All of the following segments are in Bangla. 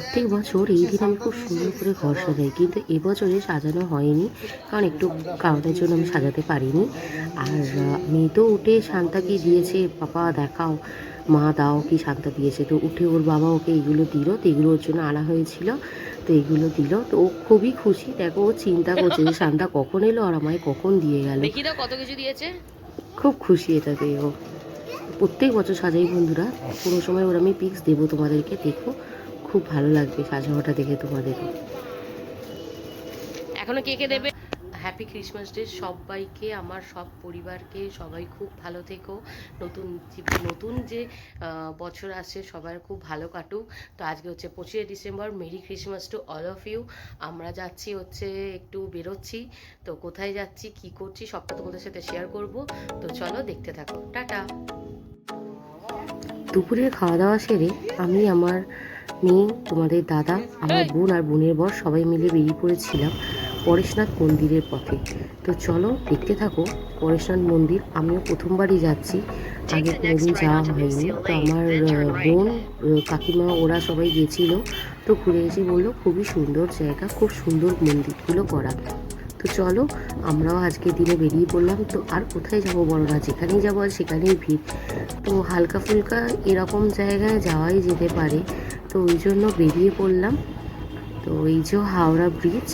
প্রত্যেক বছর এই দিন আমি খুব সুন্দর করে ঘর সাজাই, কিন্তু এবছরে সাজানো হয়নি, কারণ একটু কারণের জন্য আমি সাজাতে পারিনি। আর মেয়ে তো উঠে শান্তাকে দিয়েছে, পাপা দেখাও, মা দাও কি শান্তা দিয়েছে। তো উঠে ওর বাবা ওকে এগুলো দিল, তো এগুলো ওর জন্য আনা হয়েছিল, তো এগুলো দিল। তো ও খুবই খুশি, দেখো ও চিন্তা করছে যে শান্তা কখন এলো আর আমায় কখন দিয়ে গেল। দেখি দাও কত কিছু দিয়েছে। খুব খুশি এটাতে ও। প্রত্যেক বছর সাজাই বন্ধুরা, কোনো সময় ওর আমি পিক্স দেবো তোমাদেরকে, দেখো খুব ভালো লাগবে সাজানোটা দেখে তোমাদেরও। এখনো কে কে দেবে? হ্যাপি ক্রিসমাস ডে সবাইকে, আমার সব পরিবারকে। সবাই খুব ভালো থেকো, নতুন যে বছর আসছে সবার খুব ভালো কাটুক। তো আজকে হচ্ছে 25শে December. Merry Christmas to all of you. আমরা যাচ্ছি হচ্ছে একটু বেরোচ্ছি, তো কোথায় যাচ্ছি কি করছি সবটা তোমাদের সাথে শেয়ার করব। তো চলো দেখতে থাকো, টাটা। দুপুরের খাওয়া দাওয়া সেরে আমি, আমার মেয়ে, তোমাদের দাদা, আমার বোন আর বোনের বর সবাই মিলে বেরিয়ে পড়েছিলাম পরেশনাথ মন্দিরের পথে। তো চলো দেখতে থাকো পরেশনাথ মন্দির। আমিও প্রথমবারই যাচ্ছি, আগে কোনোদিন যাওয়া হয়নি। তো আমার বোন, কাকিমা ওরা সবাই গেছিলো, তো ঘুরে এসে বললো খুবই সুন্দর জায়গা, খুব সুন্দর মন্দিরগুলো করা। তো চলো আমরাও আজকের দিনে বেরিয়ে পড়লাম। তো আর কোথায় যাবো বলো না, যেখানেই যাবো আর সেখানেই ভিড়। তো হালকা ফুলকা এরকম জায়গায় যাওয়াই যেতে পারে, তো ওই জন্য বেরিয়ে পড়লাম। তো এই যে হাওড়া ব্রিজ,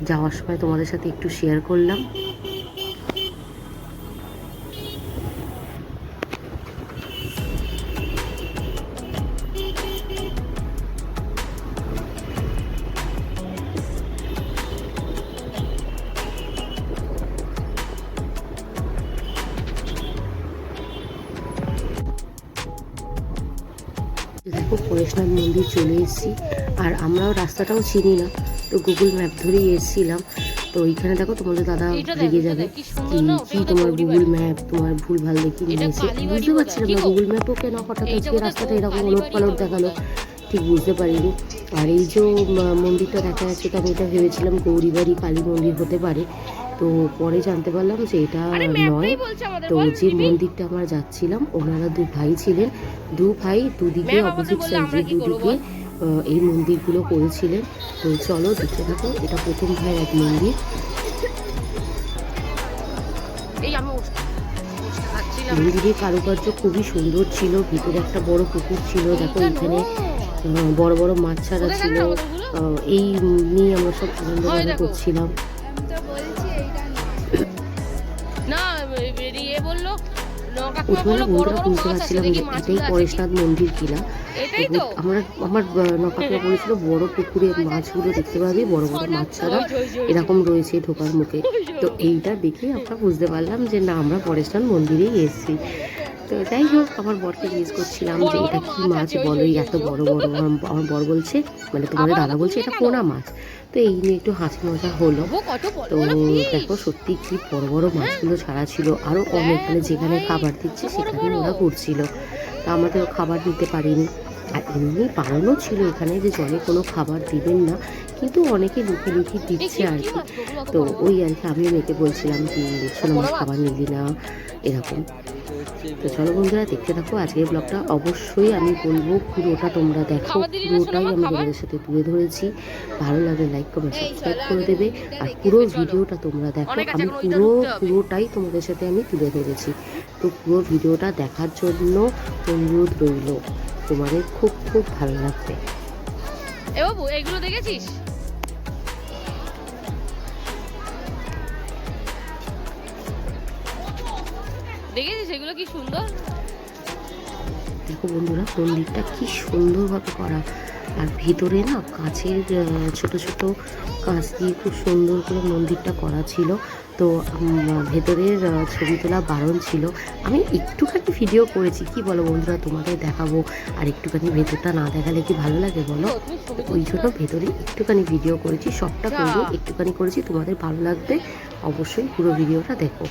যাওয়ার সময় তোমাদের সাথে একটু শেয়ার করলাম। দেখো পরেশনাথ মন্দির চলে এসেছি, আর আমরাও রাস্তাটাও চিনি না, তো গুগল ম্যাপ ধরেই এসেছিলাম। তো ওইখানে দেখো তোমাদের দাদা রেগে যাবে কি তোমার গুগল ম্যাপ তোমার ভুল ভাল দেখিয়ে নিয়েছে। বুঝতে পারছিলাম না গুগল ম্যাপও কেন হঠাৎ আজকে রাস্তাটা এরকম ওলট পালট দেখালো, ঠিক বুঝতে পারিনি। আর এই যে মন্দিরটা দেখা যাচ্ছে, তো আমি এটা ভেবেছিলাম গৌরীবাড়ি কালী মন্দির হতে পারে, তো পরে জানতে পারলাম যে এটা নয়। তো যে মন্দিরটা আমরা যাচ্ছিলাম, ওনারা দু ভাই ছিলেন, দু ভাই দুদিকে অপোজিট সাইডে দুদিকে এই মন্দিরগুলো করেছিলেন। তো চলো দেখতে থাকো, এটা প্রথম ভাইয়ের এক মন্দির। মন্দিরের কারুকার্য খুবই সুন্দর ছিল, ভিতরে একটা বড় পুকুর ছিল, দেখো এখানে বড় বড় মাছ ছাড়া ছিল। এই নিয়ে আমরা সব আনন্দ করছিলাম। প্রথমে বন্ধুরা বুঝতে পারছিলাম যে এটাই পরেশনাথ মন্দির কিনা। আমার নকাকা বলেছিল বড় পুকুরে মাছগুলো দেখতে পাবি, বড় বড় মাছ ছাড়া এরকম রয়েছে ঢোকার মুখে। তো এইটা দেখে আমরা বুঝতে পারলাম যে না, আমরা পরেশনাথ মন্দিরেই এসেছি। তো যাই হোক, আমার বরকে জিজ্ঞেস করছিলাম যে এটা কি মাছ বলো, এত বড় বড়। আমার বর বলছে, মানে তোমাদের দাদা বলছে এটা পোনা মাছ। তো এই নিয়ে একটু হাসি মজা হলো। তো দেখো সত্যি কি বড় বড় মাছগুলো ছাড়া ছিল, আরও অনেক, মানে যেখানে খাবার দিচ্ছে সেখানে ওরা করছিল। তা আমাদের খাবার দিতে পারিনি। আর এমনি বানানো ছিল এখানে যে জলে কোনো খাবার দিবেন না, কিন্তু অনেকে লুকিয়ে লুকিয়ে দিচ্ছে আর কি। তো ওই আর কি আমি মেয়েকে বলছিলাম কি শোনো আমার খাবার নিলি না, এরকম। তো চলো বন্ধুরা দেখতে থাকো আজকের ব্লগটা। অবশ্যই আমি বলবো পুরোটা তোমরা দেখো, পুরোটাই আমি তোমাদের সাথে তুলে ধরেছি। ভালো লাগলে লাইক কমেন্ট সাবস্ক্রাইব করে দেবে, আর পুরো ভিডিওটা তোমরা দেখো। আমি পুরোটাই তোমাদের সাথে আমি তুলে ধরেছি, তো পুরো ভিডিওটা দেখার জন্য অনুরোধ রইল, তোমাদের খুব খুব ভালো লাগবে। এ বাবু এগুলো দেখেছিস? দেখেছিস এগুলো কি সুন্দর? দেখো বন্ধুরা মন্দিরটা কি সুন্দরভাবে করা, আর ভিতরে না কাঁচের ছোট ছোট কাঁচ দিয়ে খুব সুন্দর করে মন্দিরটা করা ছিল। তো ভেতরের ছবি তোলা বারণ ছিল, আমি একটুখানি ভিডিও করেছি। কি বলো বন্ধুরা, তোমাদের দেখাবো আর একটুখানি ভেতরটা না দেখালে কি ভালো লাগে বলো? ওই জন্য ভেতরে একটুখানি ভিডিও করেছি, সবটা করবো একটুখানি করেছি, তোমাদের ভালো লাগবে। অবশ্যই পুরো ভিডিওটা দেখো।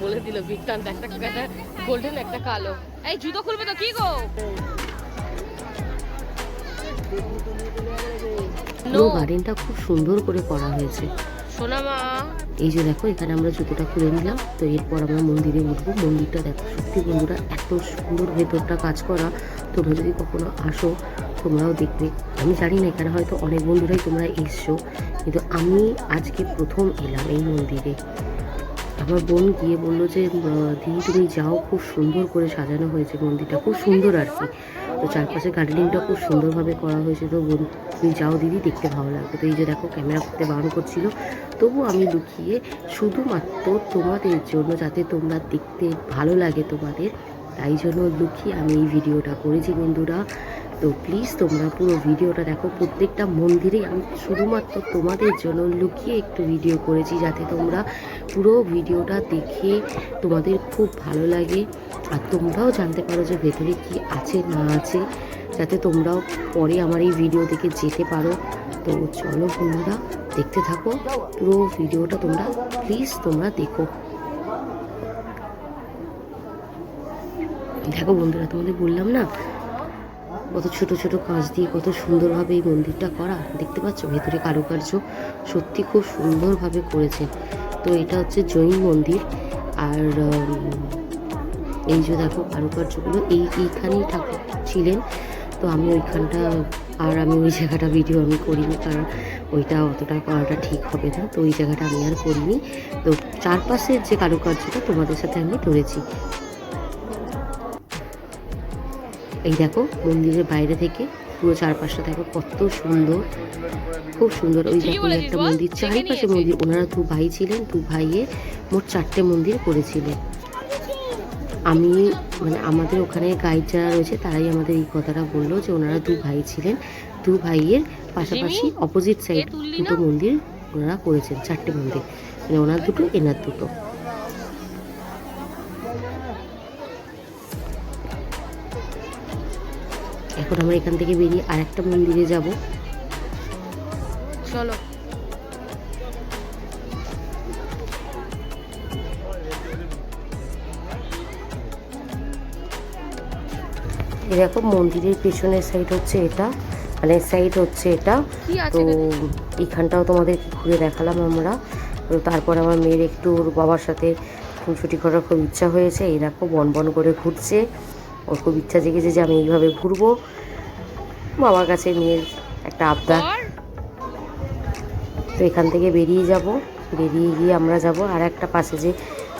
বলে দিল বিক্রান্ত একটা গোল্ডেন একটা কালো। এই জুতো খুলবে তো কি গো? পুরো গার্ডেনটা খুব সুন্দর করে করা হয়েছে। সোনা মা এই যে দেখো এখানে আমরা জুতোটা খুলে নিলাম। তো এরপর আমরা মন্দিরে উঠবো। মন্দিরটা দেখো সত্যি বন্ধুরা এত সুন্দর, ভেতরটা কাজ করা। তোমরা যদি কখনো আসো তোমরাও দেখবে। আমি জানি না এখানে হয়তো অনেক বন্ধুরাই তোমরা এসছো, কিন্তু আমি আজকে প্রথম এলাম এই মন্দিরে। আমার বোন গিয়ে বললো যে দিদি তুমি যাও, খুব সুন্দর করে সাজানো হয়েছে মন্দিরটা, খুব সুন্দর আর কি। তো চারপাশে গার্ডেনিংটা খুব সুন্দরভাবে করা হয়েছে। তো বোন তুমি যাও দিদি, দেখতে ভালো লাগবে। তো এই যে দেখো ক্যামেরা করতে বারণ করছিল, তবু আমি লুকিয়ে শুধুমাত্র তোমাদের জন্য, যাতে তোমরা দেখতে ভালো লাগে তোমাদের, তাই জন্য লুকিয়ে আমি এই ভিডিওটা করেছি বন্ধুরা। তো প্লিজ তোমরা পুরো ভিডিওটা দেখো। প্রত্যেকটা মন্দিরেই আমি শুধুমাত্র তোমাদের জন্য লুকিয়ে একটু ভিডিও করেছি, যাতে তোমরা পুরো ভিডিওটা দেখে তোমাদের খুব ভালো লাগে আর তোমরাও জানতে পারো যে ভেতরে কি আছে না আছে, যাতে তোমরাও পরে আমার এই ভিডিও দেখে যেতে পারো। তো চলো বন্ধুরা, দেখতে থাকো পুরো ভিডিওটা তোমরা, প্লিজ তোমরা দেখো। দেখো বন্ধুরা, তোমাদের বললাম না কত ছোট ছোট কাজ দিয়ে কত সুন্দরভাবে এই মন্দিরটা করা। দেখতে পাচ্ছ ভেতরে কারুকার্য সত্যি খুব সুন্দরভাবে করেছে। তো এটা হচ্ছে জৈন মন্দির। আর এই যে দেখো কারুকার্যগুলো, এইখানেই ঠাকুর ছিলেন। তো আমি ওইখানটা, আর আমি ওই জায়গাটা ভিডিও আমি করিনি, কারণ ওইটা অতটা করাটা ঠিক হবে না। তো ওই জায়গাটা আমি আর করিনি। তো চারপাশের যে কারুকার্যটা তোমাদের সাথে আমি ধরেছি। এই দেখো মন্দিরের বাইরে থেকে পুরো চারপাশটা দেখো কত সুন্দর, খুব সুন্দর। ওই দেখো একটা মন্দির, চারিপাশে মন্দির। ওনারা দু ভাই ছিলেন, দু ভাইয়ে মোট 4টে মন্দির করেছিলেন। আমি মানে আমাদের ওখানে গাইড যারা রয়েছে তারাই আমাদের এই কথাটা বললো যে ওনারা দু ভাই ছিলেন, দু ভাইয়ের পাশাপাশি অপোজিট সাইড দুটো মন্দির ওনারা করেছেন। 4টে মন্দির, মানে ওনার দুটো এনার দুটো। এখন আমরা এখান থেকে বেরিয়ে আর একটা মন্দিরে যাব। চলো। দেখো মন্দিরের পেছনের সাইড হচ্ছে এটা, মানে সাইড হচ্ছে এটা। তো এখানটাও তোমাদের ঘুরে দেখালাম আমরা। তো তারপর আমার মেয়ের একটু ওর বাবার সাথে ছুটি করার খুব ইচ্ছা হয়েছে। এই দেখো বন বন করে ঘুরছে, ওর খুব ইচ্ছা জেগেছে যে আমি এইভাবে ঘুরবো। বাবার কাছে মেয়ের একটা আবদার। তো এখান থেকে বেরিয়ে যাব, বেরিয়ে গিয়ে আমরা যাব আর একটা পাশে যে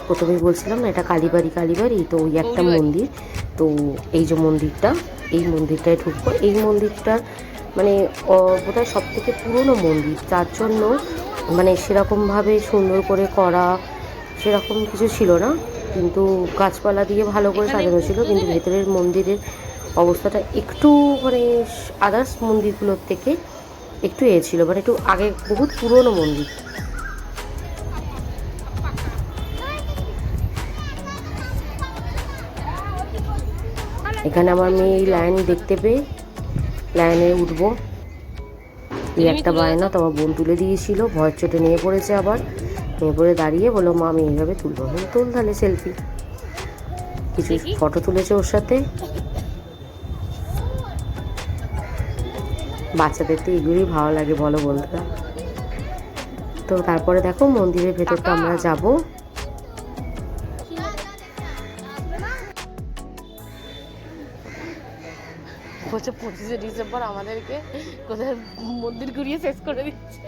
প্রথমেই বলছিলাম না এটা কালীবাড়ি, তো ওই একটা মন্দির। তো এই যে মন্দিরটা, এই মন্দিরটায় ঢুকবো। এই মন্দিরটার মানে বোধহয় সব থেকে পুরনো মন্দির, তার জন্য মানে সেরকমভাবে সুন্দর করে করা সেরকম কিছু ছিল না, কিন্তু গাছপালা দিয়ে ভালো করে সাজানো ছিল। কিন্তু ভেতরের মন্দিরের অবস্থাটা একটু মানে আদার্স মন্দিরগুলোর থেকে একটু ছিল, মানে একটু আগে, বহুত পুরনো মন্দির। এখানে আমার মেয়ে এই লাইন দেখতে পেয়ে লাইনে উঠবো, এই একটা বায়না। তো আমার বোন তুলে দিয়েছিল, ভয়ের চোটে নিয়ে পড়েছে, আবার নিয়ে পড়ে দাঁড়িয়ে বললো মা আমি এইভাবে তুলবো। তুল তাহলে সেলফি, কিছু ফটো তুলেছে ওর সাথে। বাচ্চাদের তো এগুলোই ভালো লাগে বলো বন্ধুরা। তো তারপরে দেখো মন্দিরের ভেতরটা আমরা যাব। বলছে 25শে ডিসেম্বর আমাদেরকে কোথায় মন্দির ঘুরিয়ে শেষ করে দিচ্ছে।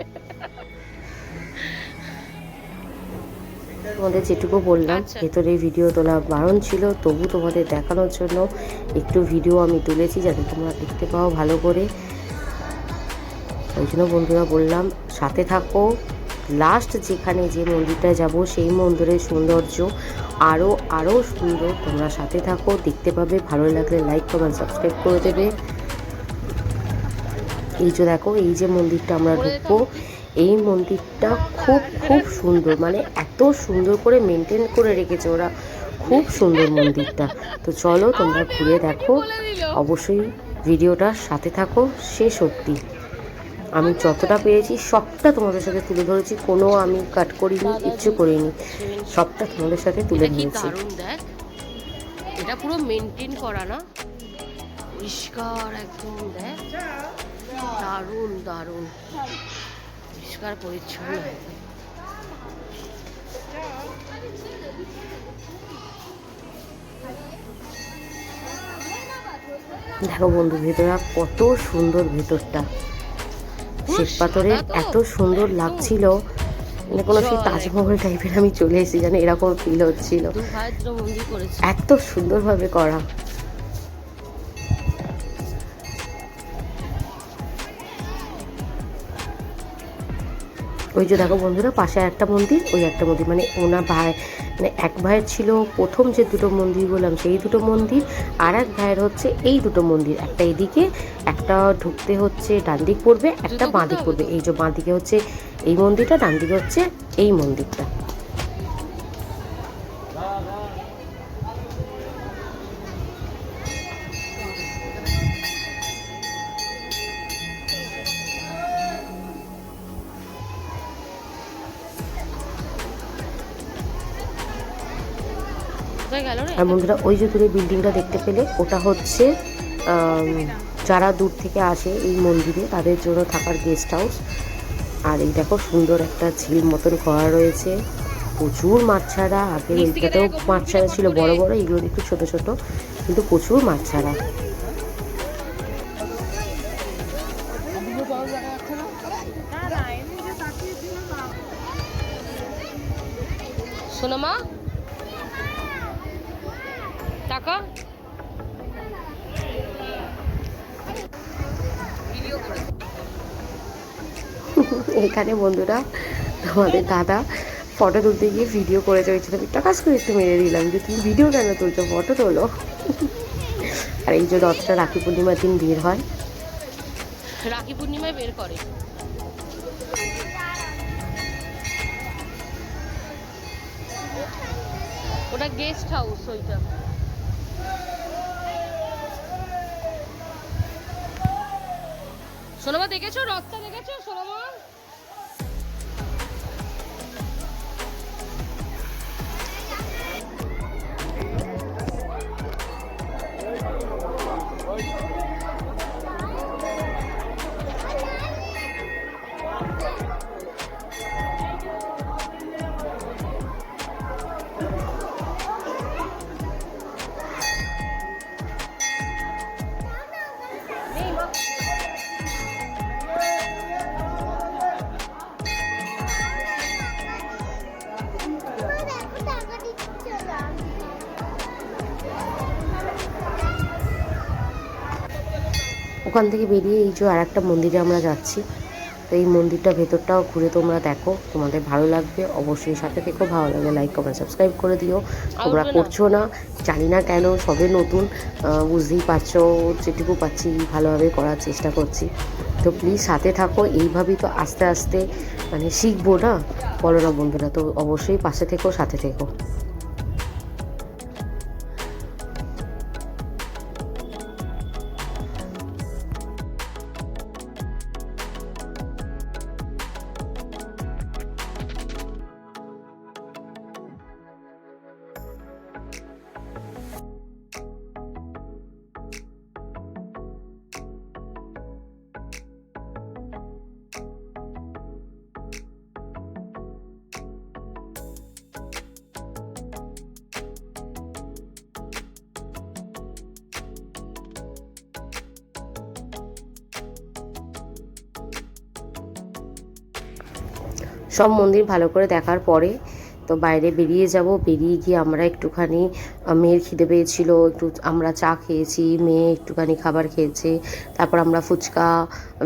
তোমাদের যেটুকু বললাম, ভেতরে ভিডিও তোলা বারণ ছিল, তবু তোমাদের দেখানোর জন্য একটু ভিডিও আমি তুলেছি, যাতে তোমরা দেখতে পাও ভালো করে। ওই জন্য বন্ধুরা বললাম সাথে থাকো। লাস্ট যেখানে যে মন্দিরটায় যাব সেই মন্দিরের সৌন্দর্য আরও সুন্দর। তোমরা সাথে থাকো, দেখতে পাবে। ভালো লাগলে লাইক কমেন্ট সাবস্ক্রাইব করে দেবে। এই যে দেখো এই যে মন্দিরটা আমরা ঢুকবো, এই মন্দিরটা খুব খুব সুন্দর, মানে এত সুন্দর করে মেনটেন করে রেখেছে ওরা, খুব সুন্দর মন্দিরটা। তো চলো তোমরা ঘুরে দেখো, অবশ্যই ভিডিওটার সাথে থাকো শেষ অবধি। আমি যতটা পেরেছি সবটা তোমাদের সাথে তুলে ধরেছি, কোনো আমি কাট করিনি, কিচ্ছু করিনি, সবটা তোমাদের সাথে তুলে ধরেছি। দেখ এটা পুরো মেনটেন করা না, পরিষ্কার একদম। দেখ দারুণ দারুণ পরিষ্কার পরিচ্ছন্ন। দেখো বন্ধু, ভেতরটা কত সুন্দর, ভেতরটা শ্বেত পাথরের এত সুন্দর লাগছিল, মানে কোনো সেই তাজমহল টাইপের আমি চলে এসেছি জানো, এরকম ফিল হচ্ছিল, এত সুন্দরভাবে করা। ওই যে দেখো বন্ধুরা, পাশে একটা মন্দির, ওই একটা মন্দির, মানে ওনার ভাই, মানে এক ভাইয়ের ছিল প্রথম যে দুটো মন্দির বললাম সেই দুটো মন্দির, আর এক ভাইয়ের হচ্ছে এই দুটো মন্দির, একটা এদিকে, একটা ঢুকতে হচ্ছে ডান দিক পড়বে, একটা বাঁ দিক পড়বে। এই যে বাঁ দিকে হচ্ছে এই মন্দিরটা, ডান দিকে হচ্ছে এই মন্দিরটা। আর বন্ধুরা, ওই যে দূরে বিল্ডিংটা দেখতে পেলে, ওটা হচ্ছে যারা দূর থেকে আসে এই মন্দিরে তাদের জন্য থাকার গেস্ট হাউস। আর এই দেখো সুন্দর একটা ঝিল মতন করা রয়েছে, প্রচুর মাছ ছাড়া। আগের এইটাতেও মাছ ছাড়া ছিল বড় বড়, এগুলো একটু ছোট ছোট, কিন্তু প্রচুর মাছ ছাড়া। সোনামা টাকা এখানে বন্ধুরা তোমাদের দাদা ফটো তুলতে গিয়ে ভিডিও করে চলেছিল, একটা কাজ করে একটু মেরে দিলাম যে তুমি ভিডিও কেন তুলছো, ফটো তোলো। আর এই যে রথটা রাখি পূর্ণিমার দিন বের হয়, রাখি পূর্ণিমায় বের করে। ওটা গেস্ট হাউস, ওইটা সোনামা দেখেছো, রথটা দেখেছো সোনামা? ওখান থেকে বেরিয়ে এই যে আর একটা মন্দিরে আমরা যাচ্ছি। তো এই মন্দিরটা ভেতরটাও ঘুরে তোমরা দেখো, তোমাদের ভালো লাগবে, অবশ্যই সাথে থেকো। ভালো লাগলে লাইক কমেন্ট সাবস্ক্রাইব করে দিও, তোমরা করছো না জানি না কেন, সবে নতুন, বুঝতেই পারছো, যেটুকু পাচ্ছি ভালোভাবে করার চেষ্টা করছি। তো প্লিজ সাথে থাকো, এইভাবেই তো আস্তে আস্তে মানে শিখবো না, বলো না বন্ধুরা? তো অবশ্যই পাশে থেকো, সাথে থেকো। সব মন্দির ভালো করে দেখার পরে তো বাইরে বেরিয়ে যাব। বেরিয়ে গিয়ে আমরা একটুখানি, মেয়ের খিদে পেয়েছিল, একটু আমরা চা খেয়েছি, মেয়ে একটুখানি খাবার খেয়েছে, তারপর আমরা ফুচকা,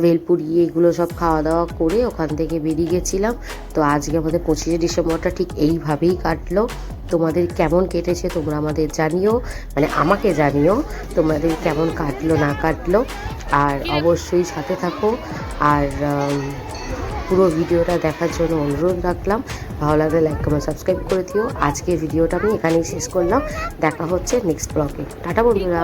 ভেলপুরি এগুলো সব খাওয়া দাওয়া করে ওখান থেকে বেরিয়ে গেছিলাম। তো আজকে আমাদের 25শে ডিসেম্বরটা ঠিক এইভাবেই কাটলো। তোমাদের কেমন কেটেছে তোমরা আমাদের জানিও, মানে আমাকে জানিও তোমাদের কেমন কাটলো না কাটলো। আর অবশ্যই সাথে থাকো, আর পুরো ভিডিওটা দেখার জন্য অনুরোধ রাখলাম। ভালো লাগলে লাইক কমেন্ট সাবস্ক্রাইব করে দিও। আজকে ভিডিওটা আমি এখানেই শেষ করলাম, দেখা হচ্ছে নেক্সট ব্লগে। টাটা বন্ধুরা।